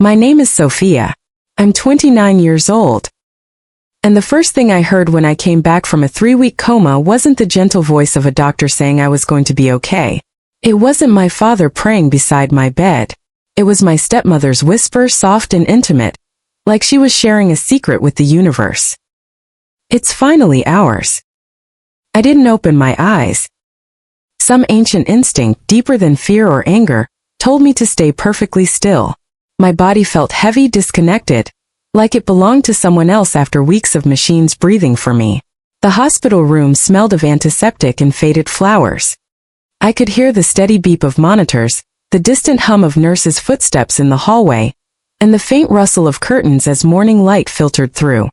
My name is Sophia. I'm 29 years old. And the first thing I heard when I came back from a 3-week coma wasn't the gentle voice of a doctor saying I was going to be okay. It wasn't my father praying beside my bed. It was my stepmother's whisper, soft and intimate, like she was sharing a secret with the universe. It's finally ours. I didn't open my eyes. Some ancient instinct, deeper than fear or anger, told me to stay perfectly still. My body felt heavy, disconnected, like it belonged to someone else after weeks of machines breathing for me. The hospital room smelled of antiseptic and faded flowers. I could hear the steady beep of monitors, the distant hum of nurses' footsteps in the hallway, and the faint rustle of curtains as morning light filtered through.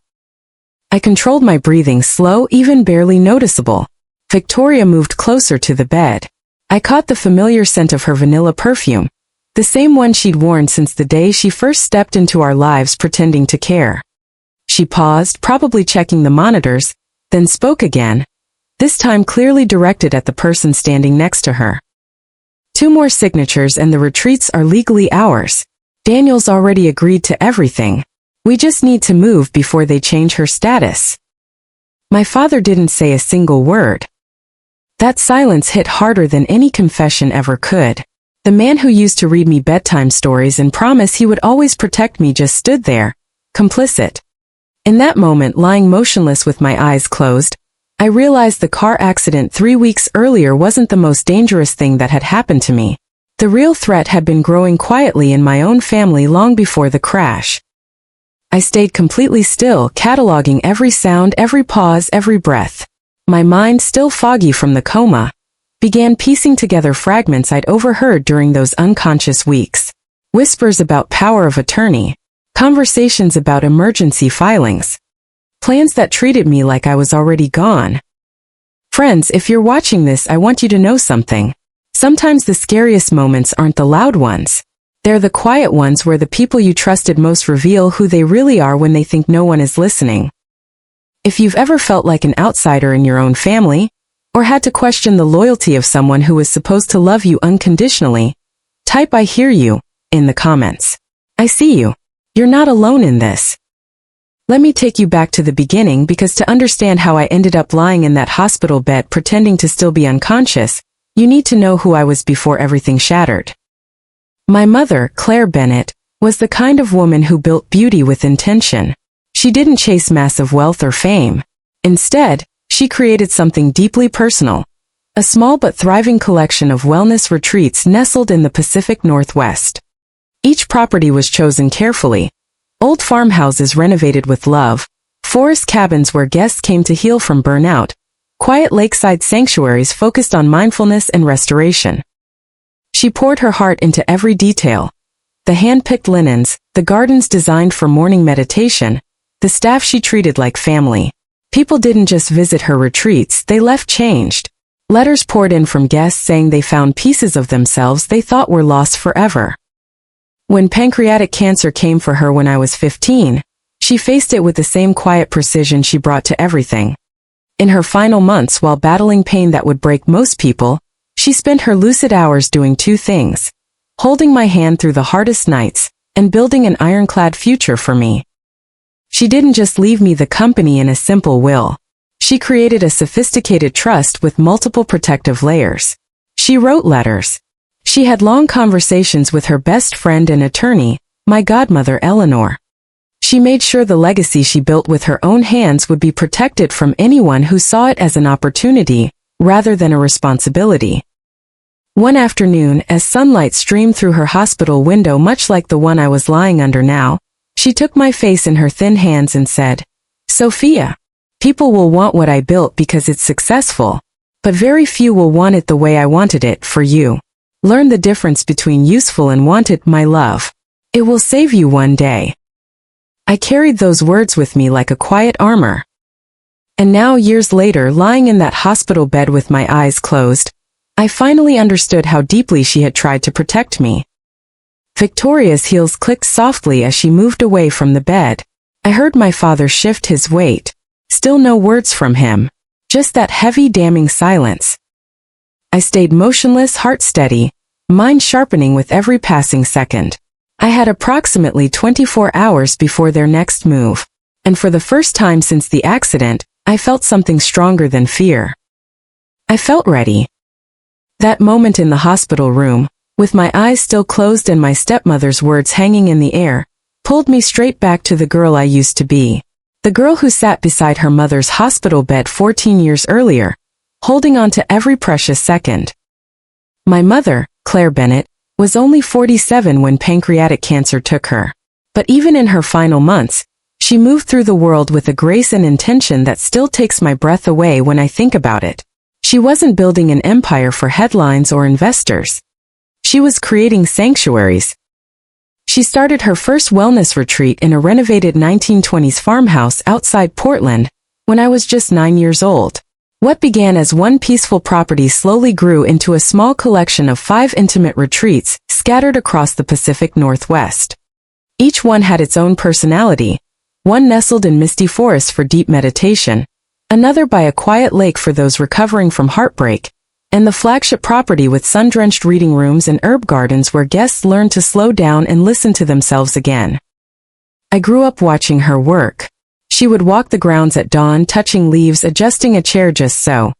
I controlled my breathing, slow, even barely noticeable. Victoria moved closer to the bed. I caught the familiar scent of her vanilla perfume, the same one she'd worn since the day she first stepped into our lives pretending to care. She paused, probably checking the monitors, then spoke again, this time clearly directed at the person standing next to her. 2 more signatures and the retreats are legally ours. Daniel's already agreed to everything. We just need to move before they change her status. My father didn't say a single word. That silence hit harder than any confession ever could. The man who used to read me bedtime stories and promise he would always protect me just stood there, complicit. In that moment, lying motionless with my eyes closed, I realized the car accident 3 weeks earlier wasn't the most dangerous thing that had happened to me. The real threat had been growing quietly in my own family long before the crash. I stayed completely still, cataloging every sound, every pause, every breath. My mind, still foggy from the coma, began piecing together fragments I'd overheard during those unconscious weeks. Whispers about power of attorney, conversations about emergency filings, plans that treated me like I was already gone. Friends, if you're watching this, I want you to know something. Sometimes the scariest moments aren't the loud ones. They're the quiet ones where the people you trusted most reveal who they really are when they think no one is listening. If you've ever felt like an outsider in your own family, or had to question the loyalty of someone who was supposed to love you unconditionally, type "I hear you" in the comments. I see you. You're not alone in this. Let me take you back to the beginning, because to understand how I ended up lying in that hospital bed pretending to still be unconscious, you need to know who I was before everything shattered. My mother, Claire Bennett, was the kind of woman who built beauty with intention. She didn't chase massive wealth or fame. Instead, she created something deeply personal, a small but thriving collection of wellness retreats nestled in the Pacific Northwest. Each property was chosen carefully. Old farmhouses renovated with love, forest cabins where guests came to heal from burnout, quiet lakeside sanctuaries focused on mindfulness and restoration. She poured her heart into every detail. The hand-picked linens, the gardens designed for morning meditation, the staff she treated like family. People didn't just visit her retreats, they left changed. Letters poured in from guests saying they found pieces of themselves they thought were lost forever. When pancreatic cancer came for her when I was 15, she faced it with the same quiet precision she brought to everything. In her final months, while battling pain that would break most people, she spent her lucid hours doing 2 things: holding my hand through the hardest nights, and building an ironclad future for me. She didn't just leave me the company in a simple will. She created a sophisticated trust with multiple protective layers. She wrote letters. She had long conversations with her best friend and attorney, my godmother Eleanor. She made sure the legacy she built with her own hands would be protected from anyone who saw it as an opportunity, rather than a responsibility. One afternoon, as sunlight streamed through her hospital window, much like the one I was lying under now, she took my face in her thin hands and said, "Sophia, people will want what I built because it's successful, but very few will want it the way I wanted it for you. Learn the difference between useful and wanted, my love. It will save you one day." I carried those words with me like a quiet armor. And now, years later, lying in that hospital bed with my eyes closed, I finally understood how deeply she had tried to protect me. Victoria's heels clicked softly as she moved away from the bed. I heard my father shift his weight. Still no words from him. Just that heavy, damning silence. I stayed motionless, heart steady, mind sharpening with every passing second. I had approximately 24 hours before their next move, and for the first time since the accident, I felt something stronger than fear. I felt ready. That moment in the hospital room, with my eyes still closed and my stepmother's words hanging in the air, pulled me straight back to the girl I used to be. The girl who sat beside her mother's hospital bed 14 years earlier, holding on to every precious second. My mother, Claire Bennett, was only 47 when pancreatic cancer took her. But even in her final months, she moved through the world with a grace and intention that still takes my breath away when I think about it. She wasn't building an empire for headlines or investors. She was creating sanctuaries. She started her first wellness retreat in a renovated 1920s farmhouse outside Portland when I was just 9 years old. What began as one peaceful property slowly grew into a small collection of 5 intimate retreats scattered across the Pacific Northwest. Each one had its own personality, one nestled in misty forests for deep meditation, another by a quiet lake for those recovering from heartbreak, and the flagship property with sun-drenched reading rooms and herb gardens where guests learned to slow down and listen to themselves again. I grew up watching her work. She would walk the grounds at dawn, touching leaves, adjusting a chair just so,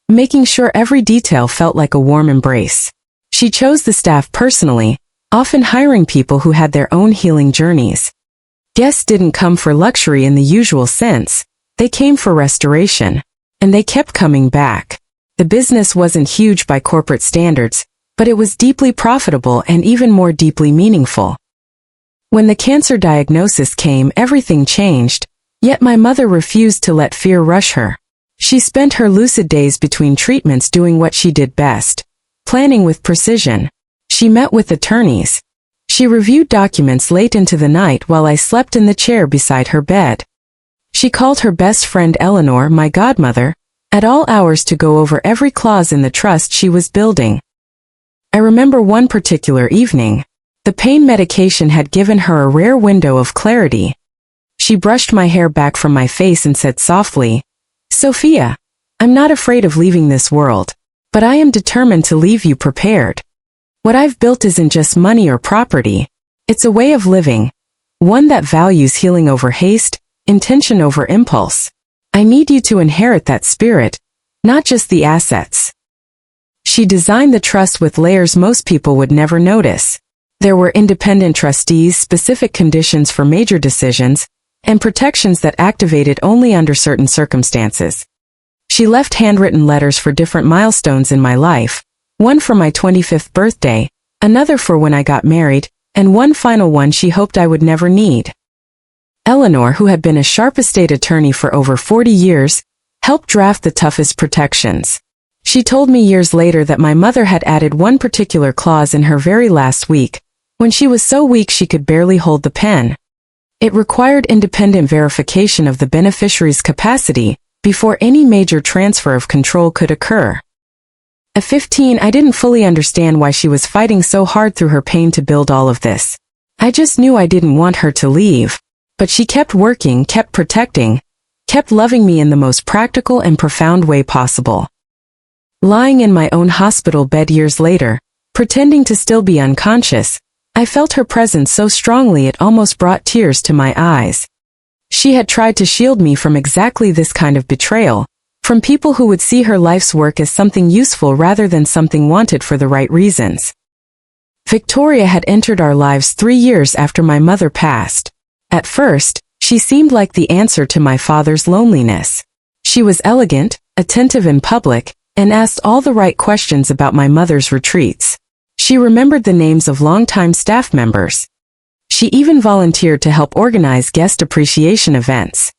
making sure every detail felt like a warm embrace. She chose the staff personally, often hiring people who had their own healing journeys. Guests didn't come for luxury in the usual sense, they came for restoration. And they kept coming back. The business wasn't huge by corporate standards, but it was deeply profitable and even more deeply meaningful. When the cancer diagnosis came, everything changed. Yet my mother refused to let fear rush her. She spent her lucid days between treatments doing what she did best, planning with precision. She met with attorneys. She reviewed documents late into the night while I slept in the chair beside her bed. She called her best friend Eleanor, my godmother, at all hours to go over every clause in the trust she was building. I remember one particular evening. The pain medication had given her a rare window of clarity. She brushed my hair back from my face and said softly, "Sophia, I'm not afraid of leaving this world, but I am determined to leave you prepared. What I've built isn't just money or property. It's a way of living, one that values healing over haste, intention over impulse. I need you to inherit that spirit, not just the assets." She designed the trust with layers most people would never notice. There were independent trustees, specific conditions for major decisions, and protections that activated only under certain circumstances. She left handwritten letters for different milestones in my life, one for my 25th birthday, another for when I got married, and one final one she hoped I would never need. Eleanor, who had been a sharp estate attorney for over 40 years, helped draft the toughest protections. She told me years later that my mother had added one particular clause in her very last week, when she was so weak she could barely hold the pen. It required independent verification of the beneficiary's capacity before any major transfer of control could occur. At 15, I didn't fully understand why she was fighting so hard through her pain to build all of this. I just knew I didn't want her to leave. But she kept working, kept protecting, kept loving me in the most practical and profound way possible. Lying in my own hospital bed years later, pretending to still be unconscious, I felt her presence so strongly it almost brought tears to my eyes. She had tried to shield me from exactly this kind of betrayal, from people who would see her life's work as something useful rather than something wanted for the right reasons. Victoria had entered our lives 3 years after my mother passed. At first, she seemed like the answer to my father's loneliness. She was elegant, attentive in public, and asked all the right questions about my mother's retreats. She remembered the names of longtime staff members. She even volunteered to help organize guest appreciation events.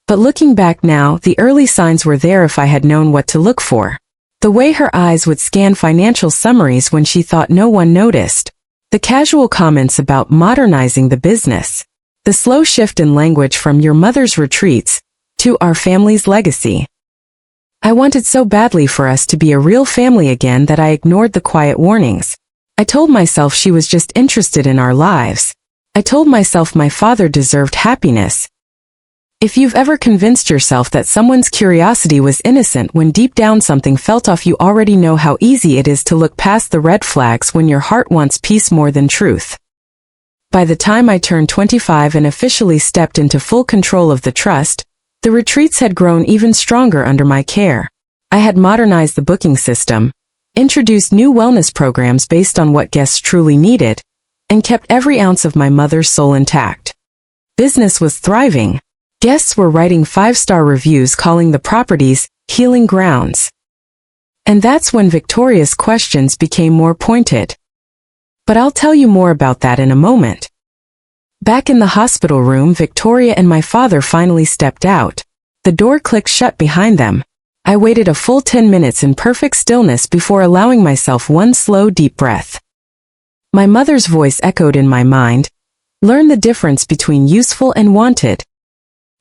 But looking back now, the early signs were there if I had known what to look for. The way her eyes would scan financial summaries when she thought no one noticed. The casual comments about modernizing the business. The slow shift in language from your mother's retreats to our family's legacy. I wanted so badly for us to be a real family again that I ignored the quiet warnings. I told myself she was just interested in our lives. I told myself my father deserved happiness. If you've ever convinced yourself that someone's curiosity was innocent when deep down something felt off, you already know how easy it is to look past the red flags when your heart wants peace more than truth. By the time I turned 25 and officially stepped into full control of the trust, the retreats had grown even stronger under my care. I had modernized the booking system, introduced new wellness programs based on what guests truly needed, and kept every ounce of my mother's soul intact. Business was thriving. Guests were writing 5-star reviews calling the properties healing grounds. And that's when Victoria's questions became more pointed. But I'll tell you more about that in a moment. Back in the hospital room, Victoria and my father finally stepped out. The door clicked shut behind them. I waited a full 10 minutes in perfect stillness before allowing myself one slow, deep breath. My mother's voice echoed in my mind. Learn the difference between useful and wanted.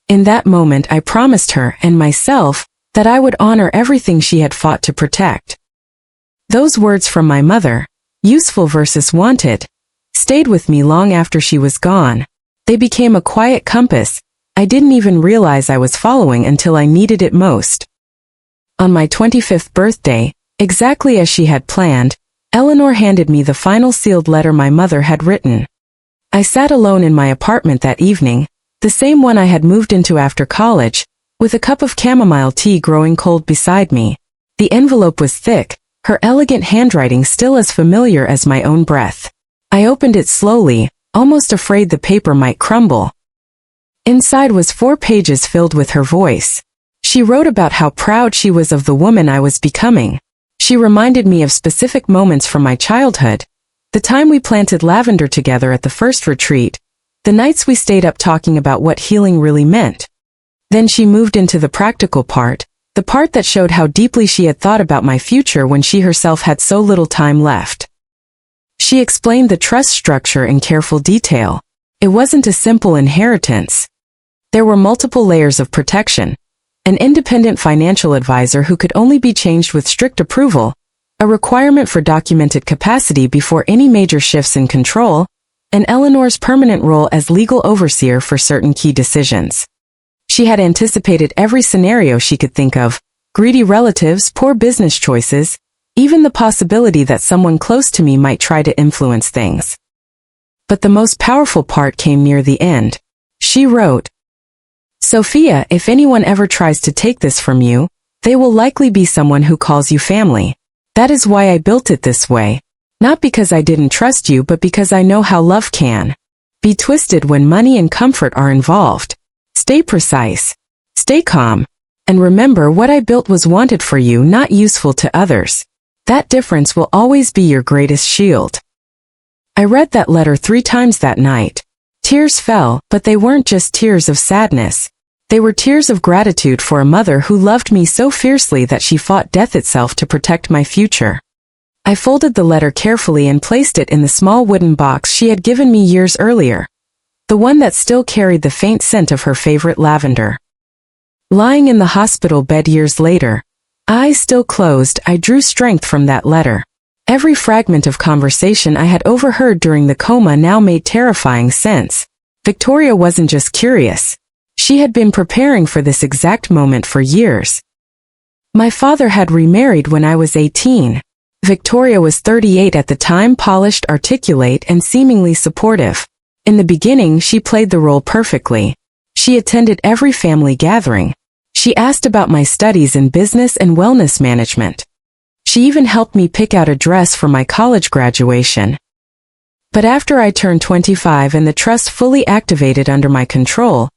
In that moment, I promised her and myself that I would honor everything she had fought to protect. Those words from my mother, useful versus wanted, stayed with me long after she was gone. They became a quiet compass I didn't even realize I was following until I needed it most. On my 25th birthday, exactly as she had planned, Eleanor handed me the final sealed letter my mother had written. I sat alone in my apartment that evening, the same one I had moved into after college, with a cup of chamomile tea growing cold beside me. The envelope was thick, her elegant handwriting still as familiar as my own breath. I opened it slowly, almost afraid the paper might crumble. Inside was 4 pages filled with her voice. She wrote about how proud she was of the woman I was becoming. She reminded me of specific moments from my childhood. The time we planted lavender together at the first retreat. The nights we stayed up talking about what healing really meant. Then she moved into the practical part, the part that showed how deeply she had thought about my future when she herself had so little time left. She explained the trust structure in careful detail. It wasn't a simple inheritance. There were multiple layers of protection. An independent financial advisor who could only be changed with strict approval, a requirement for documented capacity before any major shifts in control, and Eleanor's permanent role as legal overseer for certain key decisions. She had anticipated every scenario she could think of: greedy relatives, poor business choices, even the possibility that someone close to me might try to influence things. But the most powerful part came near the end. She wrote, "Sophia, if anyone ever tries to take this from you, they will likely be someone who calls you family. That is why I built it this way. Not because I didn't trust you, but because I know how love can be twisted when money and comfort are involved. Stay precise. Stay calm. And remember, what I built was wanted for you, not useful to others. That difference will always be your greatest shield." I read that letter 3 times that night. Tears fell, but they weren't just tears of sadness. They were tears of gratitude for a mother who loved me so fiercely that she fought death itself to protect my future. I folded the letter carefully and placed it in the small wooden box she had given me years earlier. The one that still carried the faint scent of her favorite lavender. Lying in the hospital bed years later, eyes still closed, I drew strength from that letter. Every fragment of conversation I had overheard during the coma now made terrifying sense. Victoria wasn't just curious. She had been preparing for this exact moment for years. My father had remarried when I was 18. Victoria was 38 at the time, polished, articulate, and seemingly supportive. In the beginning, she played the role perfectly. She attended every family gathering. She asked about my studies in business and wellness management. She even helped me pick out a dress for my college graduation. But after I turned 25 and the trust fully activated under my control,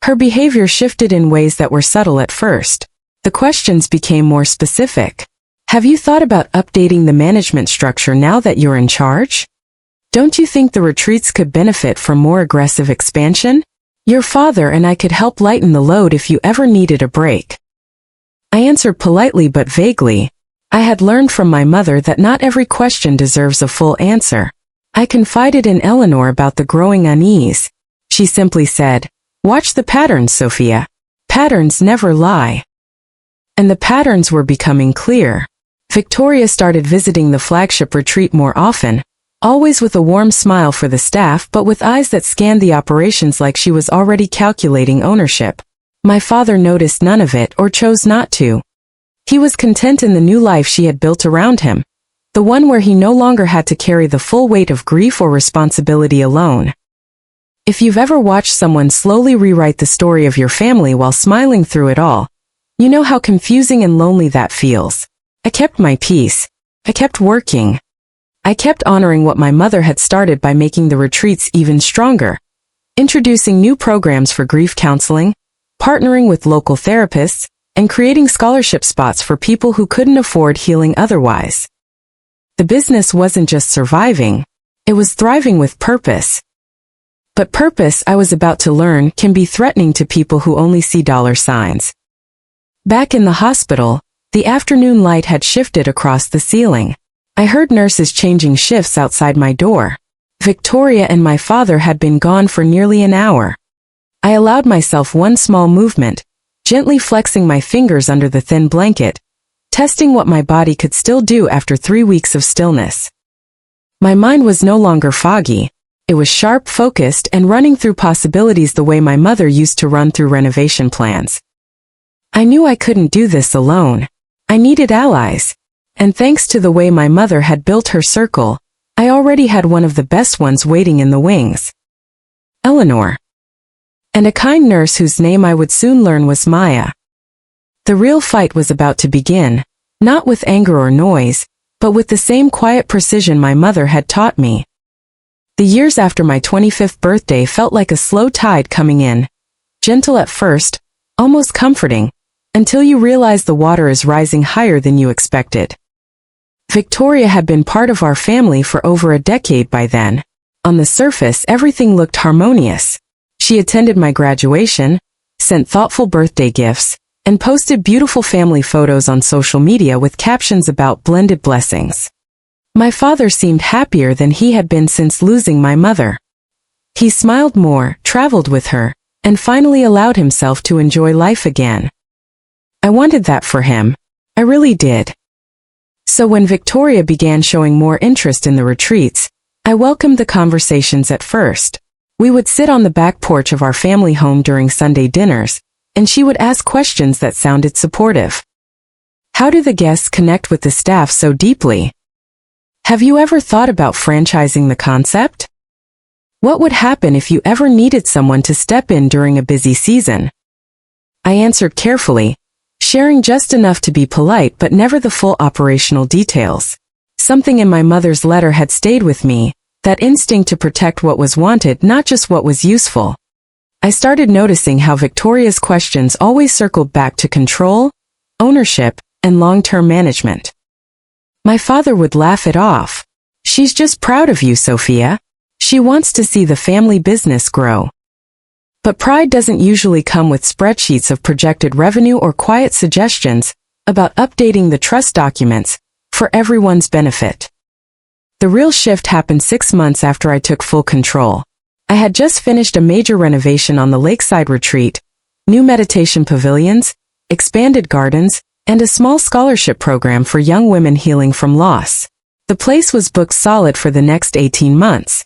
her behavior shifted in ways that were subtle at first. The questions became more specific. Have you thought about updating the management structure now that you're in charge? Don't you think the retreats could benefit from more aggressive expansion? Your father and I could help lighten the load if you ever needed a break. I answered politely but vaguely. I had learned from my mother that not every question deserves a full answer. I confided in Eleanor about the growing unease. She simply said, "Watch the patterns, Sophia. Patterns never lie." And the patterns were becoming clear. Victoria started visiting the flagship retreat more often, always with a warm smile for the staff but with eyes that scanned the operations like she was already calculating ownership. My father noticed none of it or chose not to. He was content in the new life she had built around him, the one where he no longer had to carry the full weight of grief or responsibility alone. If you've ever watched someone slowly rewrite the story of your family while smiling through it all, you know how confusing and lonely that feels. I kept my peace. I kept working. I kept honoring what my mother had started by making the retreats even stronger, introducing new programs for grief counseling, partnering with local therapists, and creating scholarship spots for people who couldn't afford healing otherwise. The business wasn't just surviving, it was thriving with purpose. But purpose, I was about to learn, can be threatening to people who only see dollar signs. Back in the hospital, the afternoon light had shifted across the ceiling. I heard nurses changing shifts outside my door. Victoria and my father had been gone for nearly an hour. I allowed myself one small movement, gently flexing my fingers under the thin blanket, testing what my body could still do after 3 weeks of stillness. My mind was no longer foggy. It was sharp, focused, and running through possibilities the way my mother used to run through renovation plans. I knew I couldn't do this alone. I needed allies. And thanks to the way my mother had built her circle, I already had one of the best ones waiting in the wings. Eleanor. And a kind nurse whose name I would soon learn was Maya. The real fight was about to begin, not with anger or noise, but with the same quiet precision my mother had taught me. The years after my 25th birthday felt like a slow tide coming in, gentle at first, almost comforting, until you realize the water is rising higher than you expected. Victoria had been part of our family for over a decade by then. On the surface, everything looked harmonious. She attended my graduation, sent thoughtful birthday gifts, and posted beautiful family photos on social media with captions about blended blessings. My father seemed happier than he had been since losing my mother. He smiled more, traveled with her, and finally allowed himself to enjoy life again. I wanted that for him. I really did. So when Victoria began showing more interest in the retreats, I welcomed the conversations at first. We would sit on the back porch of our family home during Sunday dinners, and she would ask questions that sounded supportive. How do the guests connect with the staff so deeply? Have you ever thought about franchising the concept? What would happen if you ever needed someone to step in during a busy season? I answered carefully, sharing just enough to be polite but never the full operational details. Something in my mother's letter had stayed with me, that instinct to protect what was wanted, not just what was useful. I started noticing how Victoria's questions always circled back to control, ownership, and long-term management. My father would laugh it off. She's just proud of you, Sophia. She wants to see the family business grow. But pride doesn't usually come with spreadsheets of projected revenue or quiet suggestions about updating the trust documents for everyone's benefit. The real shift happened 6 months after I took full control. I had just finished a major renovation on the lakeside retreat, new meditation pavilions, expanded gardens, and a small scholarship program for young women healing from loss. The place was booked solid for the next 18 months.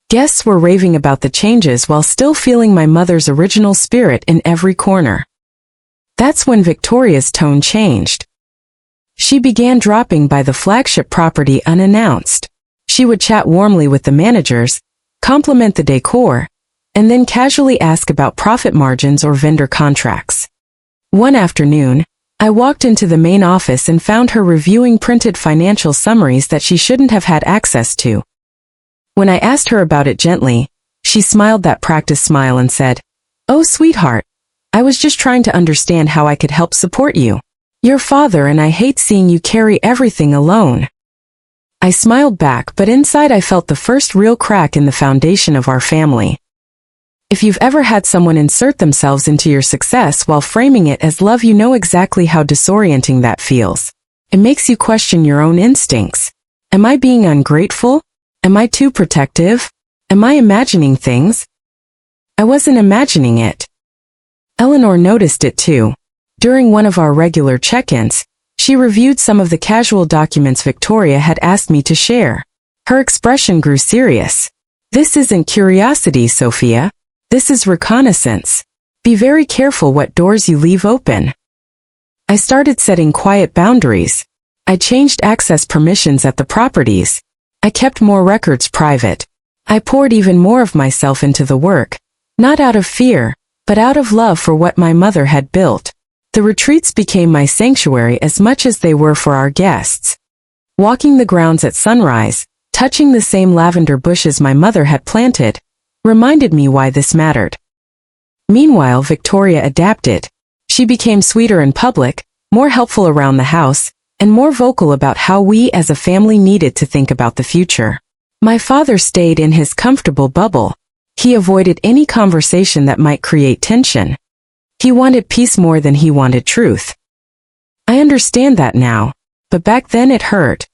Guests were raving about the changes while still feeling my mother's original spirit in every corner. That's when Victoria's tone changed. She began dropping by the flagship property unannounced. She would chat warmly with the managers, compliment the decor, and then casually ask about profit margins or vendor contracts. One afternoon, I walked into the main office and found her reviewing printed financial summaries that she shouldn't have had access to. When I asked her about it gently, she smiled that practice smile and said, "Oh, sweetheart, I was just trying to understand how I could help support you. Your father and I hate seeing you carry everything alone." I smiled back, but inside I felt the first real crack in the foundation of our family. If you've ever had someone insert themselves into your success while framing it as love, you know exactly how disorienting that feels. It makes you question your own instincts. Am I being ungrateful? Am I too protective? Am I imagining things? I wasn't imagining it. Eleanor noticed it too. During one of our regular check-ins, she reviewed some of the casual documents Victoria had asked me to share. Her expression grew serious. "This isn't curiosity, Sophia. This is reconnaissance. Be very careful what doors you leave open." I started setting quiet boundaries. I changed access permissions at the properties. I kept more records private. I poured even more of myself into the work, not out of fear, but out of love for what my mother had built. The retreats became my sanctuary as much as they were for our guests. Walking the grounds at sunrise, touching the same lavender bushes my mother had planted, reminded me why this mattered. Meanwhile, Victoria adapted. She became sweeter in public, more helpful around the house, and more vocal about how we as a family needed to think about the future. My father stayed in his comfortable bubble. He avoided any conversation that might create tension. He wanted peace more than he wanted truth. I understand that now, but back then it hurt.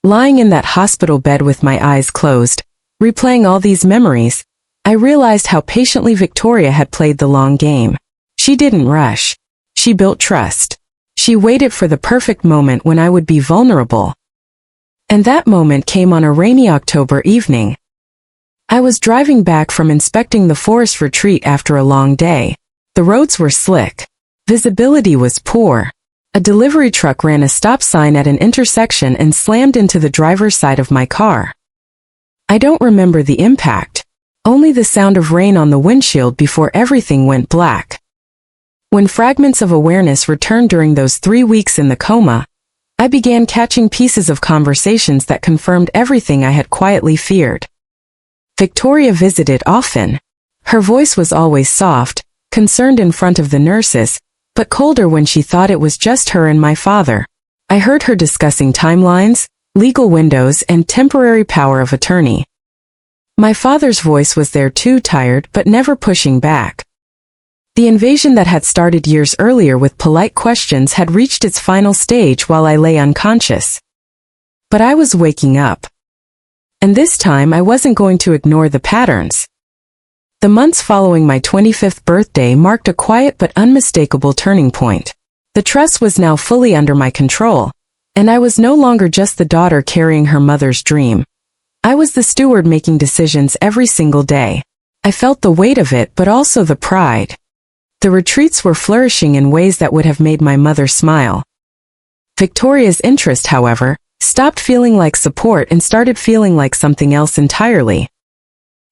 Lying in that hospital bed with my eyes closed, replaying all these memories, I realized how patiently Victoria had played the long game. She didn't rush. She built trust. She waited for the perfect moment when I would be vulnerable. And that moment came on a rainy October evening. I was driving back from inspecting the forest retreat after a long day. The roads were slick. Visibility was poor. A delivery truck ran a stop sign at an intersection and slammed into the driver's side of my car. I don't remember the impact, only the sound of rain on the windshield before everything went black. When fragments of awareness returned during those 3 weeks in the coma, I began catching pieces of conversations that confirmed everything I had quietly feared. Victoria visited often. Her voice was always soft, concerned in front of the nurses, but colder when she thought it was just her and my father. I heard her discussing timelines, legal windows, and temporary power of attorney. My father's voice was there too, tired but never pushing back. The invasion that had started years earlier with polite questions had reached its final stage while I lay unconscious. But I was waking up. And this time I wasn't going to ignore the patterns. The months following my 25th birthday marked a quiet but unmistakable turning point. The trust was now fully under my control, and I was no longer just the daughter carrying her mother's dream. I was the steward making decisions every single day. I felt the weight of it, but also the pride. The retreats were flourishing in ways that would have made my mother smile. Victoria's interest, however, stopped feeling like support and started feeling like something else entirely.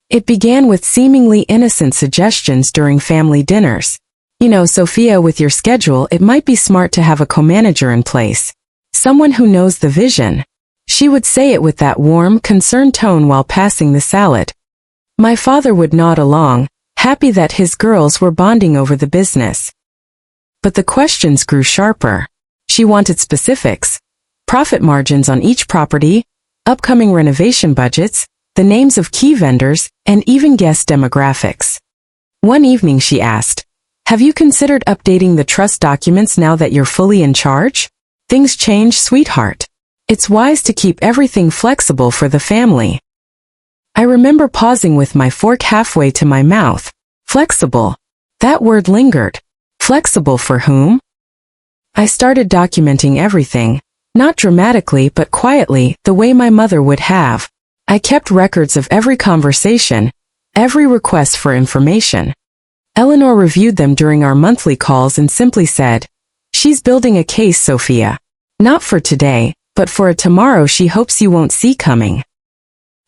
It began with seemingly innocent suggestions during family dinners. You know, Sophia, with your schedule, it might be smart to have a co-manager in place. Someone who knows the vision. She would say it with that warm, concerned tone while passing the salad. My father would nod along, happy that his girls were bonding over the business. But the questions grew sharper. She wanted specifics. Profit margins on each property, upcoming renovation budgets, the names of key vendors, and even guest demographics. One evening she asked, "Have you considered updating the trust documents now that you're fully in charge? Things change, sweetheart. It's wise to keep everything flexible for the family." I remember pausing with my fork halfway to my mouth. Flexible. That word lingered. Flexible for whom? I started documenting everything, not dramatically but quietly, the way my mother would have. I kept records of every conversation, every request for information. Eleanor reviewed them during our monthly calls and simply said, "She's building a case, Sophia. Not for today, but for a tomorrow she hopes you won't see coming."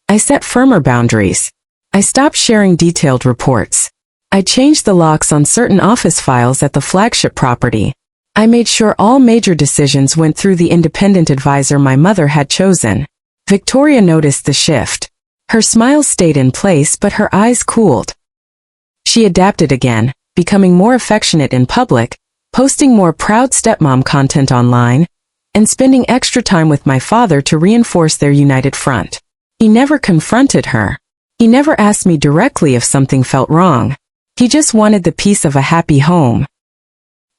I set firmer boundaries. I stopped sharing detailed reports. I changed the locks on certain office files at the flagship property. I made sure all major decisions went through the independent advisor my mother had chosen. Victoria noticed the shift. Her smile stayed in place, but her eyes cooled. She adapted again, becoming more affectionate in public, posting more proud stepmom content online, and spending extra time with my father to reinforce their united front. He never confronted her. He never asked me directly if something felt wrong. He just wanted the peace of a happy home.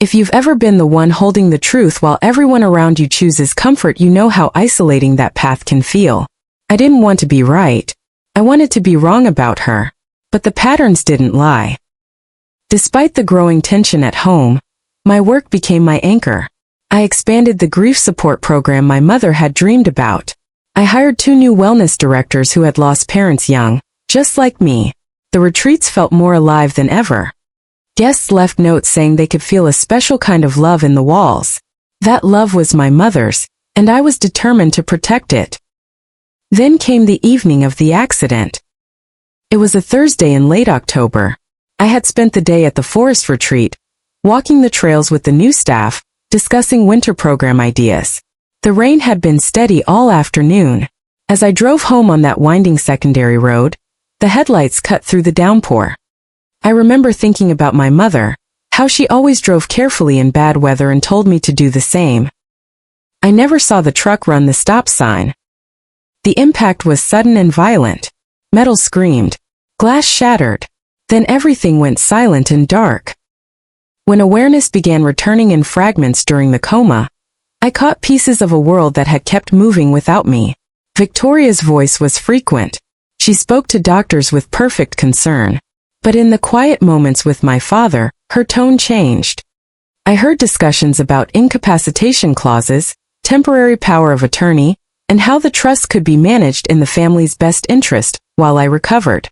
If you've ever been the one holding the truth while everyone around you chooses comfort, you know how isolating that path can feel. I didn't want to be right. I wanted to be wrong about her. But the patterns didn't lie. Despite the growing tension at home, my work became my anchor. I expanded the grief support program my mother had dreamed about. I hired 2 new wellness directors who had lost parents young, just like me. The retreats felt more alive than ever. Guests left notes saying they could feel a special kind of love in the walls. That love was my mother's, and I was determined to protect it. Then came the evening of the accident. It was a Thursday in late October. I had spent the day at the forest retreat, walking the trails with the new staff, discussing winter program ideas. The rain had been steady all afternoon. As I drove home on that winding secondary road, the headlights cut through the downpour. I remember thinking about my mother, how she always drove carefully in bad weather and told me to do the same. I never saw the truck run the stop sign. The impact was sudden and violent. Metal screamed. Glass shattered. Then everything went silent and dark. When awareness began returning in fragments during the coma, I caught pieces of a world that had kept moving without me. Victoria's voice was frequent. She spoke to doctors with perfect concern. But in the quiet moments with my father, her tone changed. I heard discussions about incapacitation clauses, temporary power of attorney, and how the trust could be managed in the family's best interest while I recovered.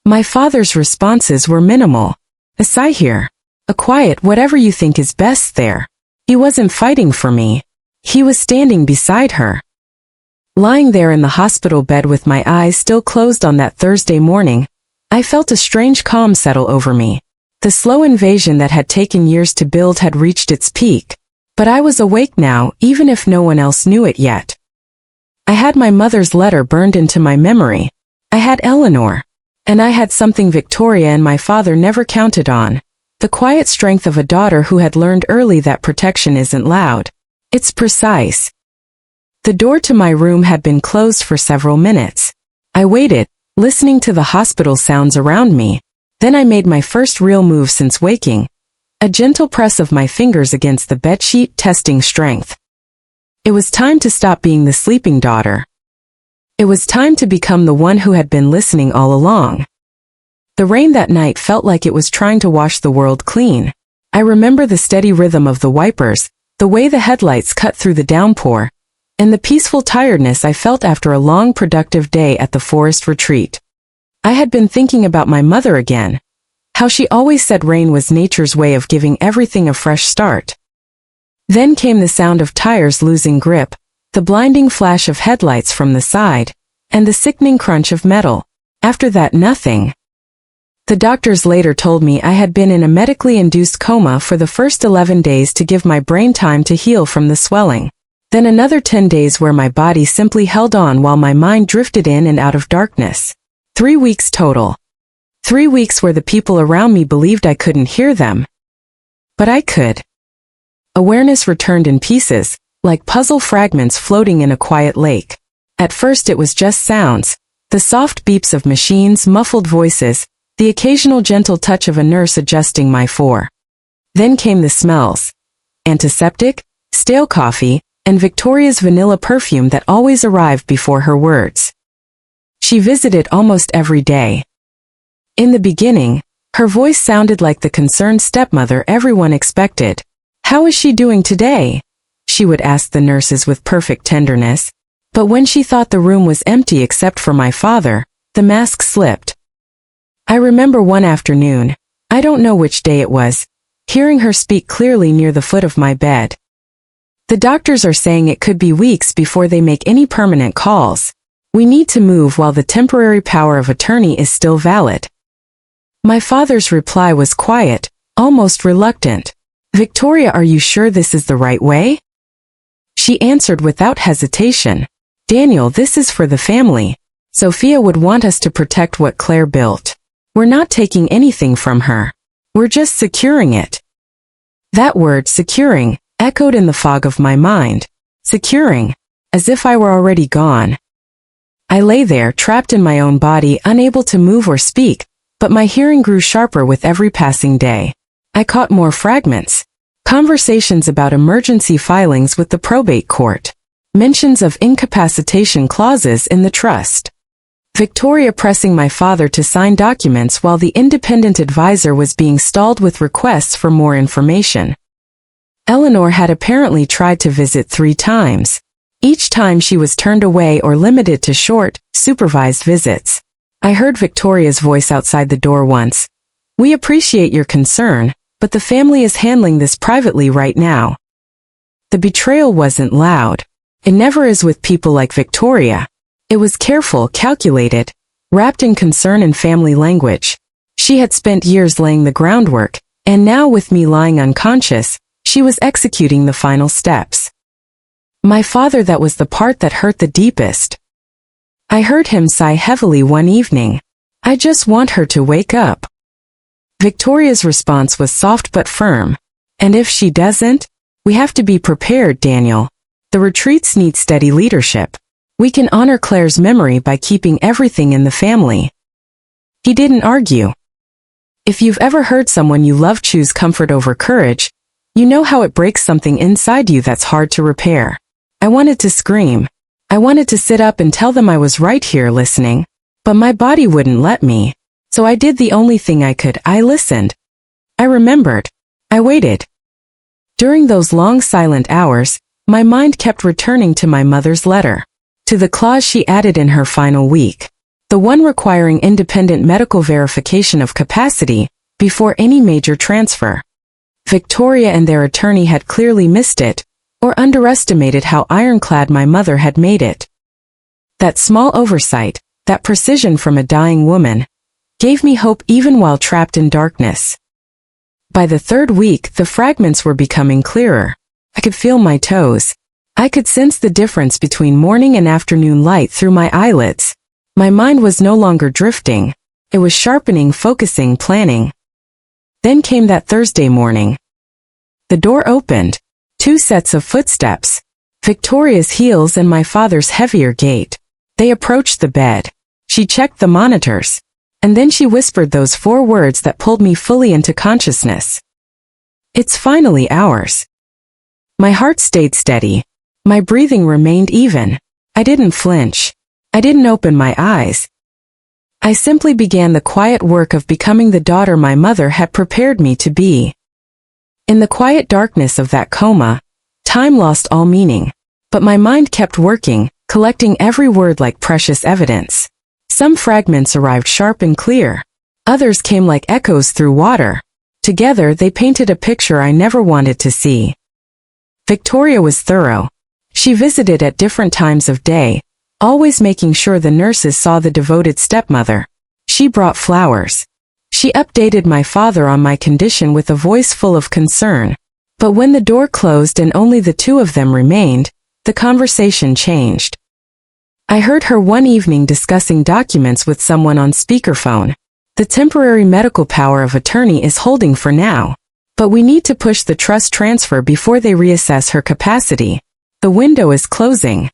My father's responses were minimal. A sigh here. A quiet whatever you think is best there. He wasn't fighting for me. He was standing beside her. Lying there in the hospital bed with my eyes still closed on that Thursday morning, I felt a strange calm settle over me. The slow invasion that had taken years to build had reached its peak. But I was awake now, even if no one else knew it yet. I had my mother's letter burned into my memory. I had Eleanor. And I had something Victoria and my father never counted on. The quiet strength of a daughter who had learned early that protection isn't loud. It's precise. The door to my room had been closed for several minutes. I waited, listening to the hospital sounds around me. Then I made my first real move since waking. A gentle press of my fingers against the bedsheet, testing strength. It was time to stop being the sleeping daughter. It was time to become the one who had been listening all along. The rain that night felt like it was trying to wash the world clean. I remember the steady rhythm of the wipers, the way the headlights cut through the downpour, and the peaceful tiredness I felt after a long productive day at the forest retreat. I had been thinking about my mother again. How she always said rain was nature's way of giving everything a fresh start. Then came the sound of tires losing grip, the blinding flash of headlights from the side, and the sickening crunch of metal. After that, nothing. The doctors later told me I had been in a medically induced coma for the first 11 days to give my brain time to heal from the swelling. Then another 10 days where my body simply held on while my mind drifted in and out of darkness. 3 weeks total. 3 weeks where the people around me believed I couldn't hear them. But I could. Awareness returned in pieces, like puzzle fragments floating in a quiet lake. At first it was just sounds, the soft beeps of machines, muffled voices, the occasional gentle touch of a nurse adjusting my four. Then came the smells. Antiseptic, stale coffee, and Victoria's vanilla perfume that always arrived before her words. She visited almost every day. In the beginning, her voice sounded like the concerned stepmother everyone expected. "How is she doing today?" she would ask the nurses with perfect tenderness. But when she thought the room was empty except for my father, the mask slipped. I remember one afternoon, I don't know which day it was, hearing her speak clearly near the foot of my bed. "The doctors are saying it could be weeks before they make any permanent calls. We need to move while the temporary power of attorney is still valid." My father's reply was quiet, almost reluctant. "Victoria, are you sure this is the right way?" She answered without hesitation. "Daniel, this is for the family. Sophia would want us to protect what Claire built. We're not taking anything from her. We're just securing it." That word, securing, echoed in the fog of my mind. Securing, as if I were already gone. I lay there, trapped in my own body, unable to move or speak, but my hearing grew sharper with every passing day. I caught more fragments. Conversations about emergency filings with the probate court. Mentions of incapacitation clauses in the trust. Victoria pressing my father to sign documents while the independent advisor was being stalled with requests for more information. Eleanor had apparently tried to visit 3 times. Each time she was turned away or limited to short, supervised visits. I heard Victoria's voice outside the door once. "We appreciate your concern, but the family is handling this privately right now." The betrayal wasn't loud. It never is with people like Victoria. It was careful, calculated, wrapped in concern and family language. She had spent years laying the groundwork, and now with me lying unconscious, she was executing the final steps. My father, that was the part that hurt the deepest. I heard him sigh heavily one evening. "I just want her to wake up." Victoria's response was soft but firm. "And if she doesn't? We have to be prepared, Daniel. The retreats need steady leadership. We can honor Claire's memory by keeping everything in the family." He didn't argue. If you've ever heard someone you love choose comfort over courage, you know how it breaks something inside you that's hard to repair. I wanted to scream. I wanted to sit up and tell them I was right here listening, but my body wouldn't let me. So I did the only thing I could. I listened. I remembered. I waited. During those long silent hours, my mind kept returning to my mother's letter, to the clause she added in her final week, the one requiring independent medical verification of capacity before any major transfer. Victoria and their attorney had clearly missed it, or underestimated how ironclad my mother had made it. That small oversight, that precision from a dying woman, gave me hope even while trapped in darkness. By the third week, the fragments were becoming clearer. I could feel my toes. I could sense the difference between morning and afternoon light through my eyelids. My mind was no longer drifting. It was sharpening, focusing, planning. Then came that Thursday morning. The door opened. 2 sets of footsteps. Victoria's heels and my father's heavier gait. They approached the bed. She checked the monitors. And then she whispered those 4 words that pulled me fully into consciousness. "It's finally ours." My heart stayed steady. My breathing remained even. I didn't flinch. I didn't open my eyes. I simply began the quiet work of becoming the daughter my mother had prepared me to be. In the quiet darkness of that coma, time lost all meaning. But my mind kept working, collecting every word like precious evidence. Some fragments arrived sharp and clear. Others came like echoes through water. Together they painted a picture I never wanted to see. Victoria was thorough. She visited at different times of day, always making sure the nurses saw the devoted stepmother. She brought flowers. She updated my father on my condition with a voice full of concern. But when the door closed and only the 2 of them remained, the conversation changed. I heard her one evening discussing documents with someone on speakerphone. "The temporary medical power of attorney is holding for now. But we need to push the trust transfer before they reassess her capacity. The window is closing."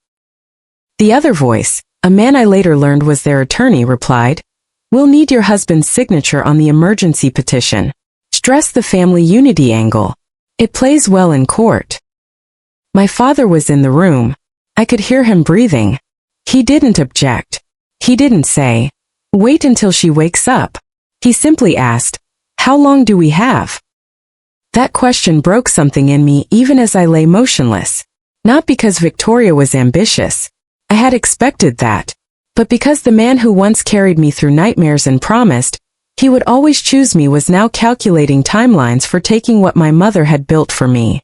The other voice, a man I later learned was their attorney, replied, "We'll need your husband's signature on the emergency petition. Stress the family unity angle. It plays well in court." My father was in the room. I could hear him breathing. He didn't object. He didn't say, "Wait until she wakes up." He simply asked, "How long do we have?" That question broke something in me even as I lay motionless. Not because Victoria was ambitious. I had expected that. But because the man who once carried me through nightmares and promised he would always choose me was now calculating timelines for taking what my mother had built for me.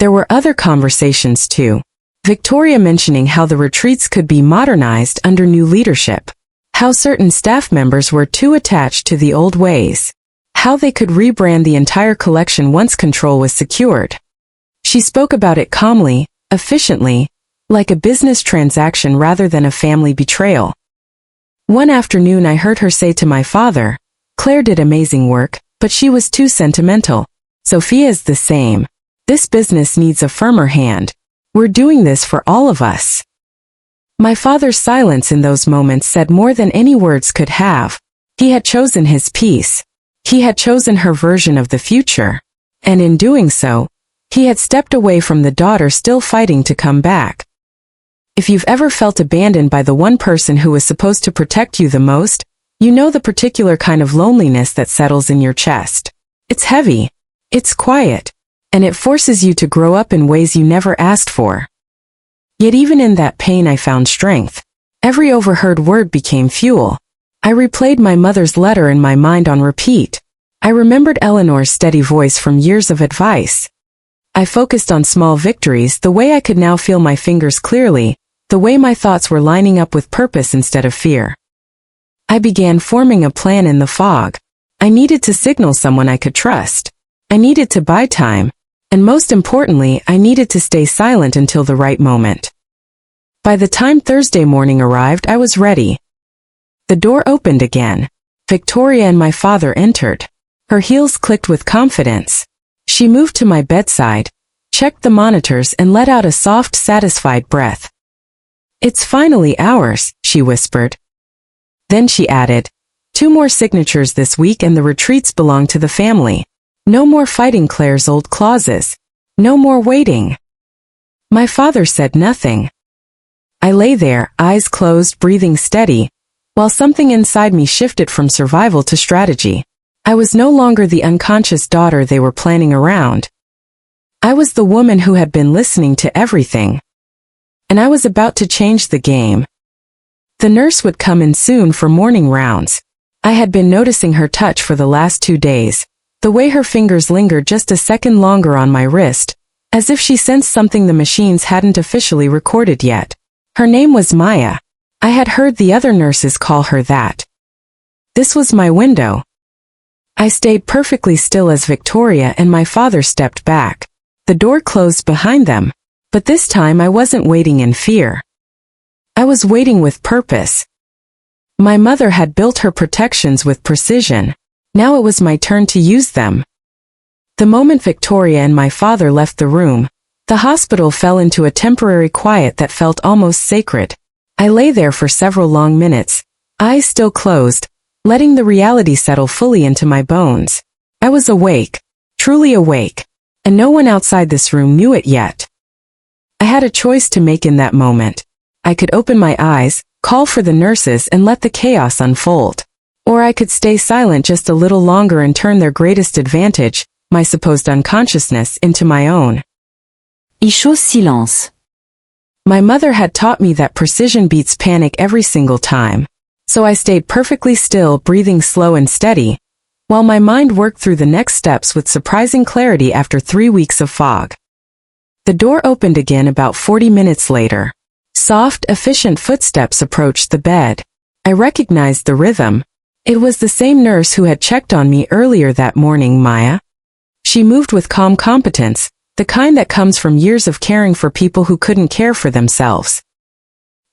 There were other conversations too. Victoria mentioning how the retreats could be modernized under new leadership. How certain staff members were too attached to the old ways. How they could rebrand the entire collection once control was secured. She spoke about it calmly, efficiently, like a business transaction rather than a family betrayal. One afternoon I heard her say to my father, "Claire did amazing work, but she was too sentimental. Sophia's the same. This business needs a firmer hand. We're doing this for all of us." My father's silence in those moments said more than any words could have. He had chosen his peace. He had chosen her version of the future. And in doing so, he had stepped away from the daughter still fighting to come back. If you've ever felt abandoned by the one person who was supposed to protect you the most, you know the particular kind of loneliness that settles in your chest. It's heavy. It's quiet. And it forces you to grow up in ways you never asked for. Yet even in that pain I found strength. Every overheard word became fuel. I replayed my mother's letter in my mind on repeat. I remembered Eleanor's steady voice from years of advice. I focused on small victories, the way I could now feel my fingers clearly, the way my thoughts were lining up with purpose instead of fear. I began forming a plan in the fog. I needed to signal someone I could trust. I needed to buy time. And most importantly, I needed to stay silent until the right moment. By the time Thursday morning arrived, I was ready. The door opened again. Victoria and my father entered. Her heels clicked with confidence. She moved to my bedside, checked the monitors and let out a soft, satisfied breath. "It's finally ours," she whispered. Then she added, "2 more signatures this week and the retreats belong to the family. No more fighting Claire's old clauses. No more waiting." My father said nothing. I lay there, eyes closed, breathing steady, while something inside me shifted from survival to strategy. I was no longer the unconscious daughter they were planning around. I was the woman who had been listening to everything. And I was about to change the game. The nurse would come in soon for morning rounds. I had been noticing her touch for the last 2 days, the way her fingers lingered just a second longer on my wrist, as if she sensed something the machines hadn't officially recorded yet. Her name was Maya. I had heard the other nurses call her that. This was my window. I stayed perfectly still as Victoria and my father stepped back. The door closed behind them, but this time I wasn't waiting in fear. I was waiting with purpose. My mother had built her protections with precision. Now it was my turn to use them. The moment Victoria and my father left the room, the hospital fell into a temporary quiet that felt almost sacred. I lay there for several long minutes, eyes still closed, letting the reality settle fully into my bones. I was awake, truly awake, and no one outside this room knew it yet. I had a choice to make in that moment. I could open my eyes, call for the nurses and let the chaos unfold. Or I could stay silent just a little longer and turn their greatest advantage, my supposed unconsciousness, into my own. Il faut silence. My mother had taught me that precision beats panic every single time. So I stayed perfectly still, breathing slow and steady, while my mind worked through the next steps with surprising clarity after 3 weeks of fog. The door opened again about 40 minutes later. Soft, efficient footsteps approached the bed. I recognized the rhythm. It was the same nurse who had checked on me earlier that morning, Maya. She moved with calm competence, the kind that comes from years of caring for people who couldn't care for themselves.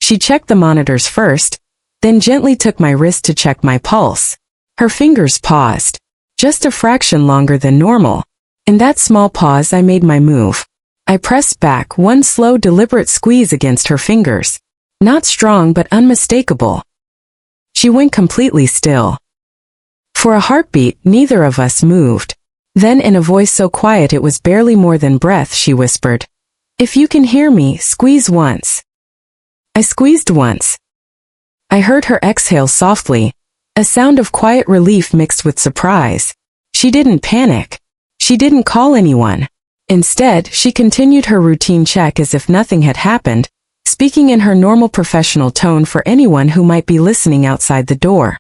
She checked the monitors first, then gently took my wrist to check my pulse. Her fingers paused, just a fraction longer than normal. In that small pause I made my move. I pressed back, one slow, deliberate squeeze against her fingers. Not strong but unmistakable. She went completely still. For a heartbeat, neither of us moved. Then in a voice so quiet it was barely more than breath, she whispered, "If you can hear me, squeeze once." I squeezed once. I heard her exhale softly, a sound of quiet relief mixed with surprise. She didn't panic. She didn't call anyone. Instead, she continued her routine check as if nothing had happened, speaking in her normal professional tone for anyone who might be listening outside the door.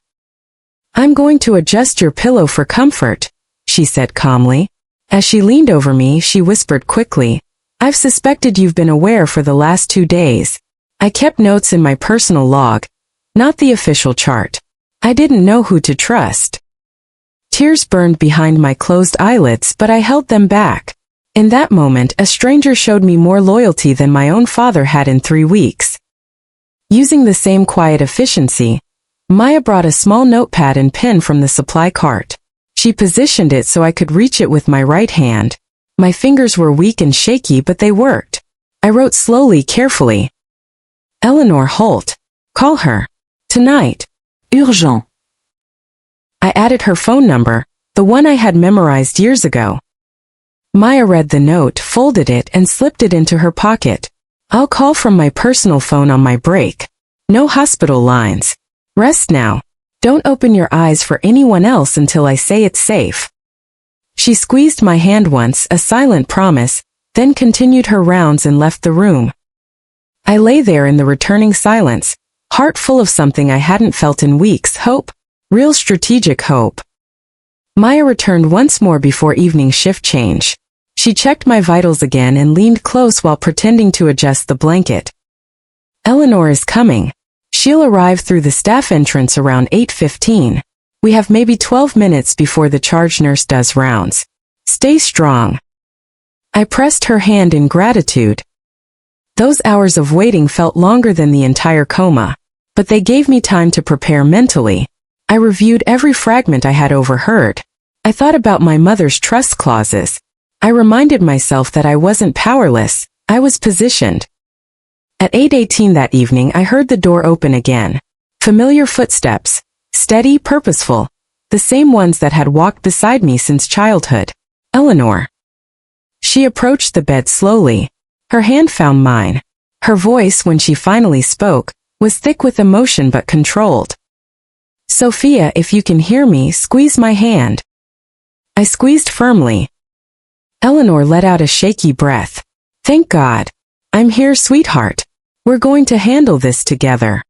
"I'm going to adjust your pillow for comfort," she said calmly. As she leaned over me, she whispered quickly, "I've suspected you've been aware for the last 2 days. I kept notes in my personal log, not the official chart. I didn't know who to trust." Tears burned behind my closed eyelids, but I held them back. In that moment, a stranger showed me more loyalty than my own father had in 3 weeks. Using the same quiet efficiency, Maya brought a small notepad and pen from the supply cart. She positioned it so I could reach it with my right hand. My fingers were weak and shaky, but they worked. I wrote slowly, carefully. "Eleanor Holt. Call her. Tonight. Urgent." I added her phone number, the one I had memorized years ago. Maya read the note, folded it, and slipped it into her pocket. "I'll call from my personal phone on my break. No hospital lines. Rest now. Don't open your eyes for anyone else until I say it's safe." She squeezed my hand once, a silent promise, then continued her rounds and left the room. I lay there in the returning silence, heart full of something I hadn't felt in weeks, hope. Real strategic hope. Maya returned once more before evening shift change. She checked my vitals again and leaned close while pretending to adjust the blanket. "Eleanor is coming," She'll arrive through the staff entrance around 8:15. We have maybe 12 minutes before the charge nurse does rounds. Stay strong. I pressed her hand in gratitude. Those hours of waiting felt longer than the entire coma, but they gave me time to prepare mentally. I reviewed every fragment I had overheard. I thought about my mother's trust clauses. I reminded myself that I wasn't powerless, I was positioned. At 8:18 that evening I heard the door open again. Familiar footsteps, steady, purposeful, the same ones that had walked beside me since childhood. Eleanor. She approached the bed slowly. Her hand found mine. Her voice, when she finally spoke, was thick with emotion but controlled. Sophia, if you can hear me, squeeze my hand. I squeezed firmly. Eleanor let out a shaky breath. Thank God. I'm here, sweetheart. We're going to handle this together.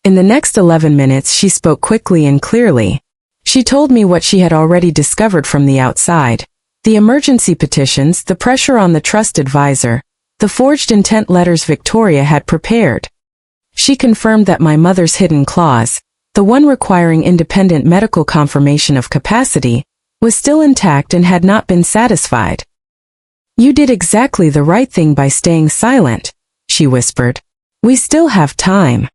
In the next 11 minutes she spoke quickly and clearly. She told me what she had already discovered from the outside. The emergency petitions, the pressure on the trust advisor, the forged intent letters Victoria had prepared. She confirmed that my mother's hidden clause, the one requiring independent medical confirmation of capacity, was still intact and had not been satisfied. You did exactly the right thing by staying silent, she whispered. We still have time.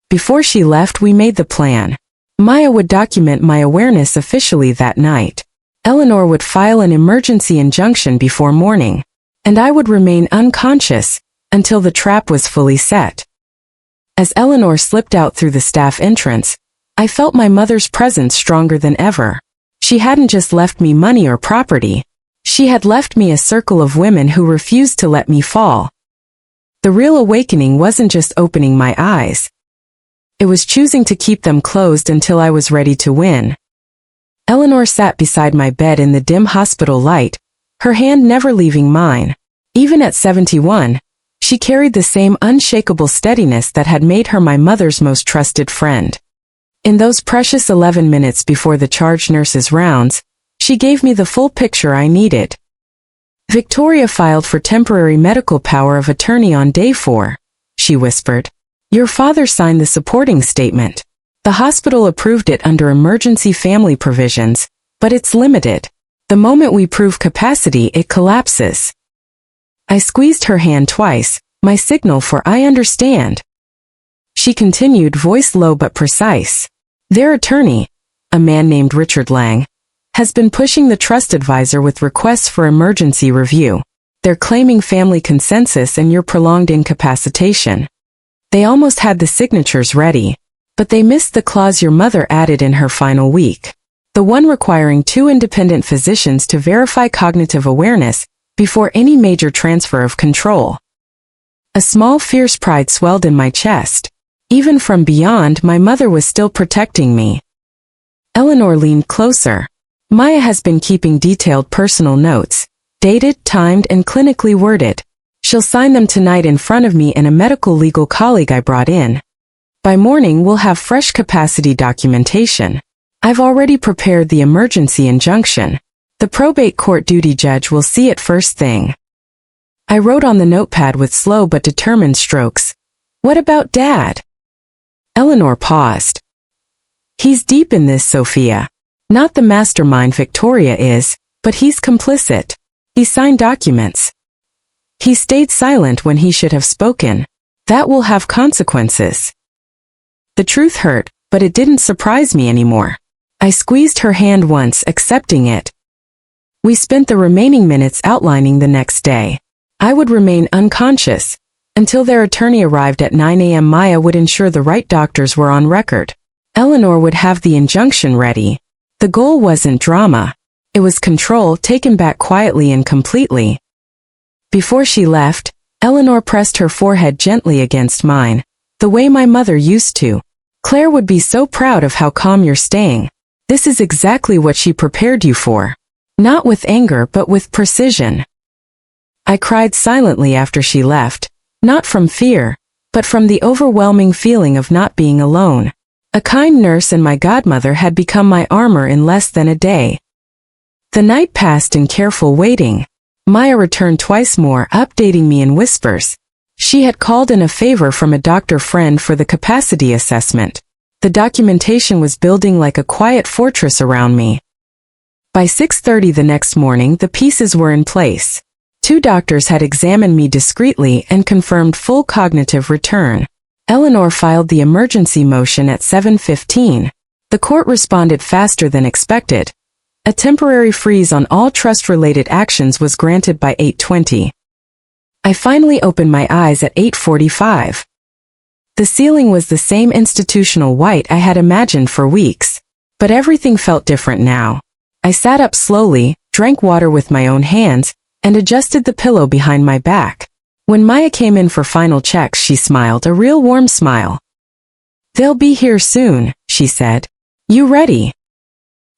Before she left, we made the plan. Maya would document my awareness officially that night. Eleanor would file an emergency injunction before morning, and I would remain unconscious until the trap was fully set. As Eleanor slipped out through the staff entrance, I felt my mother's presence stronger than ever. She hadn't just left me money or property. She had left me a circle of women who refused to let me fall. The real awakening wasn't just opening my eyes. It was choosing to keep them closed until I was ready to win. Eleanor sat beside my bed in the dim hospital light, her hand never leaving mine. Even at 71, she carried the same unshakable steadiness that had made her my mother's most trusted friend. In those precious 11 minutes before the charge nurse's rounds, she gave me the full picture I needed. Victoria filed for temporary medical power of attorney on day 4, she whispered. Your father signed the supporting statement. The hospital approved it under emergency family provisions, but it's limited. The moment we prove capacity, it collapses. I squeezed her hand twice, my signal for I understand. She continued, voice low but precise. Their attorney, a man named Richard Lang, has been pushing the trust advisor with requests for emergency review. They're claiming family consensus and your prolonged incapacitation. They almost had the signatures ready, but they missed the clause your mother added in her final week. The one requiring 2 independent physicians to verify cognitive awareness before any major transfer of control. A small fierce pride swelled in my chest. Even from beyond, my mother was still protecting me. Eleanor leaned closer. Maya has been keeping detailed personal notes, dated, timed, and clinically worded. She'll sign them tonight in front of me and a medical legal colleague I brought in. By morning we'll have fresh capacity documentation. I've already prepared the emergency injunction. The probate court duty judge will see it first thing. I wrote on the notepad with slow but determined strokes. What about Dad? Eleanor paused. He's deep in this, Sophia. Not the mastermind Victoria is, but he's complicit. He signed documents. He stayed silent when he should have spoken. That will have consequences. The truth hurt, but it didn't surprise me anymore. I squeezed her hand once, accepting it. We spent the remaining minutes outlining the next day. I would remain unconscious. Until their attorney arrived at 9 a.m. Maya would ensure the right doctors were on record. Eleanor would have the injunction ready. The goal wasn't drama. It was control taken back quietly and completely. Before she left, Eleanor pressed her forehead gently against mine, the way my mother used to. Claire would be so proud of how calm you're staying. This is exactly what she prepared you for. Not with anger but with precision. I cried silently after she left, not from fear, but from the overwhelming feeling of not being alone. A kind nurse and my godmother had become my armor in less than a day. The night passed in careful waiting. Maya returned twice more, updating me in whispers. She had called in a favor from a doctor friend for the capacity assessment. The documentation was building like a quiet fortress around me. By 6:30 the next morning, the pieces were in place. 2 doctors had examined me discreetly and confirmed full cognitive return. Eleanor filed the emergency motion at 7:15. The court responded faster than expected. A temporary freeze on all trust-related actions was granted by 8:20. I finally opened my eyes at 8:45. The ceiling was the same institutional white I had imagined for weeks, but everything felt different now. I sat up slowly, drank water with my own hands, and adjusted the pillow behind my back. When Maya came in for final checks, she smiled, a real warm smile. "They'll be here soon," she said. "You ready?"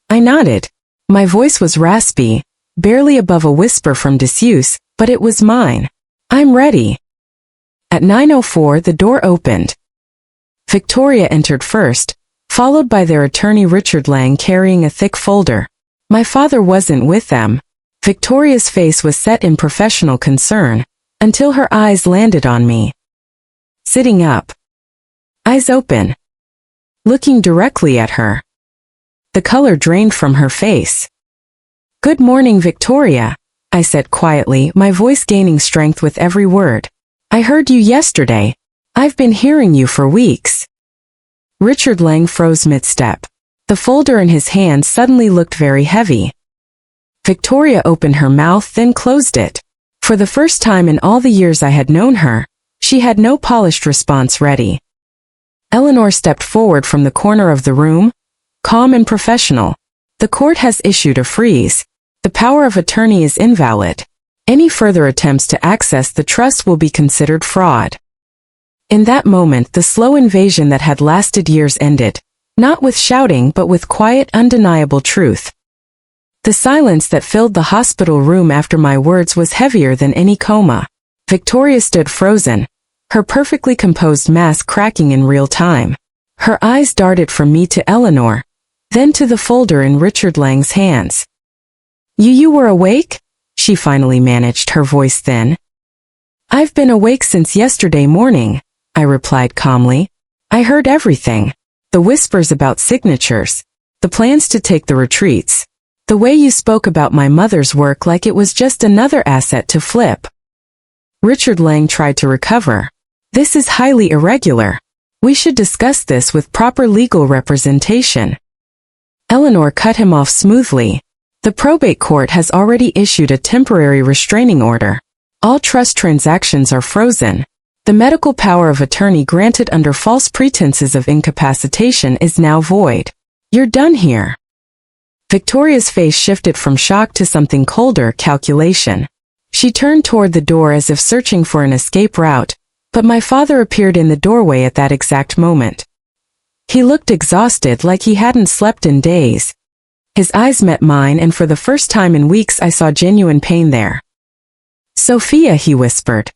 I nodded. My voice was raspy, barely above a whisper from disuse, but it was mine. "I'm ready." At 9:04 the door opened. Victoria entered first, followed by their attorney Richard Lang carrying a thick folder. My father wasn't with them. Victoria's face was set in professional concern, until her eyes landed on me. Sitting up. Eyes open. Looking directly at her. The color drained from her face. "Good morning, Victoria," I said quietly, my voice gaining strength with every word. "I heard you yesterday. I've been hearing you for weeks." Richard Lang froze mid-step. The folder in his hand suddenly looked very heavy. Victoria opened her mouth, then closed it. For the first time in all the years I had known her, she had no polished response ready. Eleanor stepped forward from the corner of the room, calm and professional. "The court has issued a freeze. The power of attorney is invalid. Any further attempts to access the trust will be considered fraud." In that moment, the slow invasion that had lasted years ended, not with shouting but with quiet, undeniable truth. The silence that filled the hospital room after my words was heavier than any coma. Victoria stood frozen, her perfectly composed mask cracking in real time. Her eyes darted from me to Eleanor, then to the folder in Richard Lang's hands. You were awake?" she finally managed, her voice thin. "I've been awake since yesterday morning," I replied calmly. "I heard everything. The whispers about signatures, the plans to take the retreats, the way you spoke about my mother's work like it was just another asset to flip." Richard Lang tried to recover. "This is highly irregular. We should discuss this with proper legal representation." Eleanor cut him off smoothly. "The probate court has already issued a temporary restraining order. All trust transactions are frozen. The medical power of attorney granted under false pretenses of incapacitation is now void. You're done here." Victoria's face shifted from shock to something colder, calculation. She turned toward the door as if searching for an escape route, but my father appeared in the doorway at that exact moment. He looked exhausted, like he hadn't slept in days. His eyes met mine, and for the first time in weeks I saw genuine pain there. "Sophia," he whispered.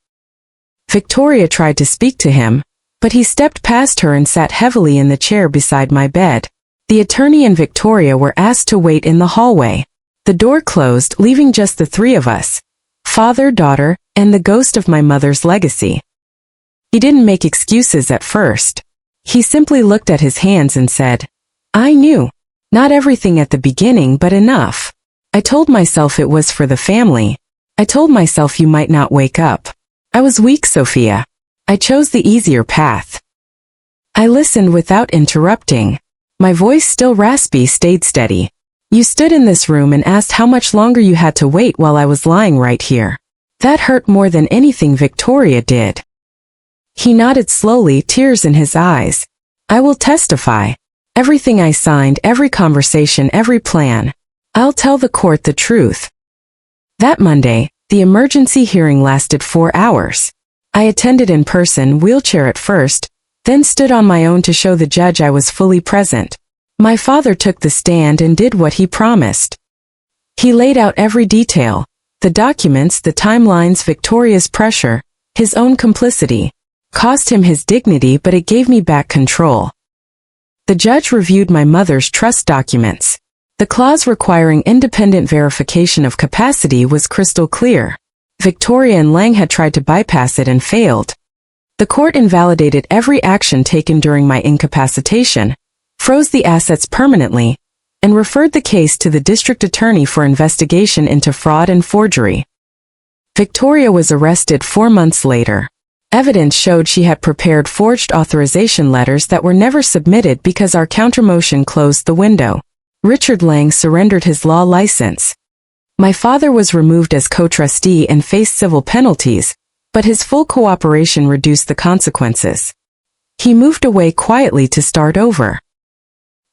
Victoria tried to speak to him, but he stepped past her and sat heavily in the chair beside my bed. The attorney and Victoria were asked to wait in the hallway. The door closed, leaving just the 3 of us, father, daughter, and the ghost of my mother's legacy. He didn't make excuses at first. He simply looked at his hands and said, "I knew. Not everything at the beginning, but enough. I told myself it was for the family. I told myself you might not wake up. I was weak, Sophia. I chose the easier path." I listened without interrupting. My voice, still raspy, stayed steady. "You stood in this room and asked how much longer you had to wait while I was lying right here. That hurt more than anything Victoria did." He nodded slowly, tears in his eyes. "I will testify. Everything I signed, every conversation, every plan. I'll tell the court the truth." That Monday, the emergency hearing lasted 4 hours. I attended in person, wheelchair at first, then stood on my own to show the judge I was fully present. My father took the stand and did what he promised. He laid out every detail, the documents, the timelines, Victoria's pressure, his own complicity. Cost him his dignity, but it gave me back control. The judge reviewed my mother's trust documents. The clause requiring independent verification of capacity was crystal clear. Victoria and Lang had tried to bypass it and failed. The court invalidated every action taken during my incapacitation, froze the assets permanently, and referred the case to the district attorney for investigation into fraud and forgery. Victoria was arrested 4 months later. Evidence showed she had prepared forged authorization letters that were never submitted because our countermotion closed the window. Richard Lang surrendered his law license. My father was removed as co-trustee and faced civil penalties, but his full cooperation reduced the consequences. He moved away quietly to start over.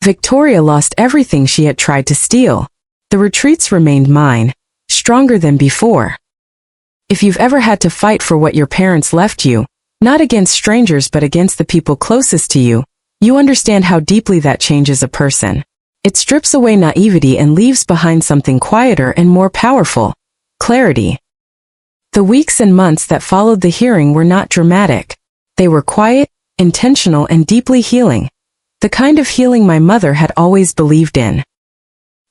Victoria lost everything she had tried to steal. The retreats remained mine, stronger than before. If you've ever had to fight for what your parents left you, not against strangers but against the people closest to you, you understand how deeply that changes a person. It strips away naivety and leaves behind something quieter and more powerful: clarity. The weeks and months that followed the hearing were not dramatic. They were quiet, intentional, and deeply healing. The kind of healing my mother had always believed in.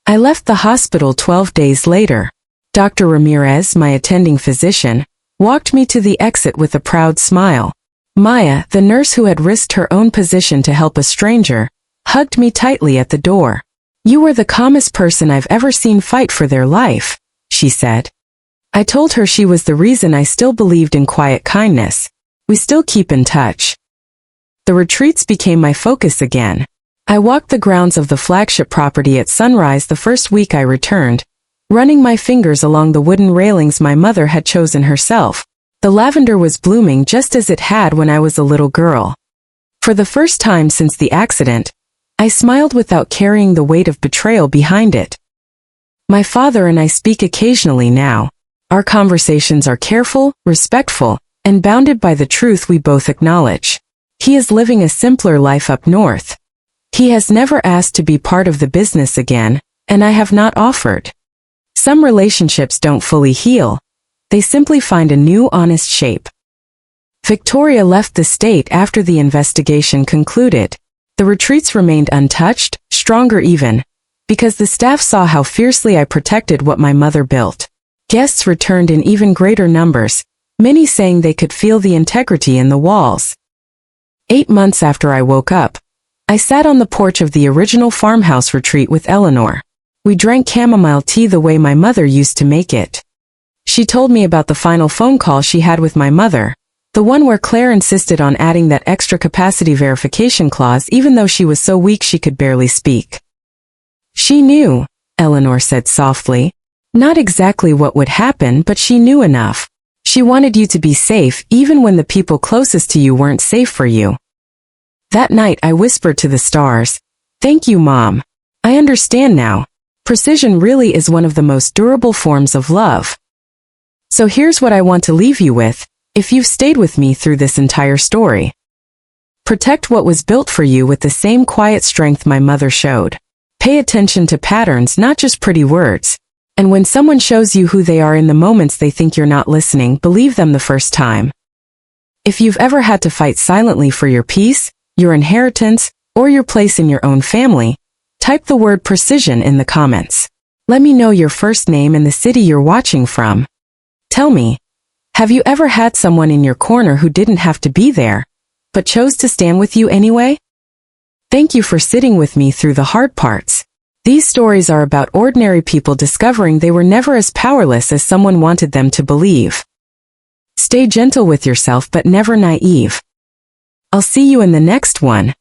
I left the hospital 12 days later. Dr. Ramirez, my attending physician, walked me to the exit with a proud smile. Maya, the nurse who had risked her own position to help a stranger, hugged me tightly at the door. "You were the calmest person I've ever seen fight for their life," she said. I told her she was the reason I still believed in quiet kindness. We still keep in touch. The retreats became my focus again. I walked the grounds of the flagship property at sunrise the first week I returned, running my fingers along the wooden railings my mother had chosen herself. The lavender was blooming just as it had when I was a little girl. For the first time since the accident, I smiled without carrying the weight of betrayal behind it. My father and I speak occasionally now. Our conversations are careful, respectful, and bounded by the truth we both acknowledge. He is living a simpler life up north. He has never asked to be part of the business again, and I have not offered. Some relationships don't fully heal. They simply find a new, honest shape. Victoria left the state after the investigation concluded. The retreats remained untouched, stronger even, because the staff saw how fiercely I protected what my mother built. Guests returned in even greater numbers, many saying they could feel the integrity in the walls. 8 months after I woke up, I sat on the porch of the original farmhouse retreat with Eleanor. We drank chamomile tea the way my mother used to make it. She told me about the final phone call she had with my mother, the one where Claire insisted on adding that extra capacity verification clause even though she was so weak she could barely speak. "She knew," Eleanor said softly. "Not exactly what would happen, but she knew enough. She wanted you to be safe even when the people closest to you weren't safe for you." That night I whispered to the stars, "Thank you, Mom. I understand now. Precision really is one of the most durable forms of love." So here's what I want to leave you with, if you've stayed with me through this entire story. Protect what was built for you with the same quiet strength my mother showed. Pay attention to patterns, not just pretty words. And when someone shows you who they are in the moments they think you're not listening, believe them the first time. If you've ever had to fight silently for your peace, your inheritance, or your place in your own family, type the word precision in the comments. Let me know your first name and the city you're watching from. Tell me, have you ever had someone in your corner who didn't have to be there, but chose to stand with you anyway? Thank you for sitting with me through the hard parts. These stories are about ordinary people discovering they were never as powerless as someone wanted them to believe. Stay gentle with yourself but never naive. I'll see you in the next one.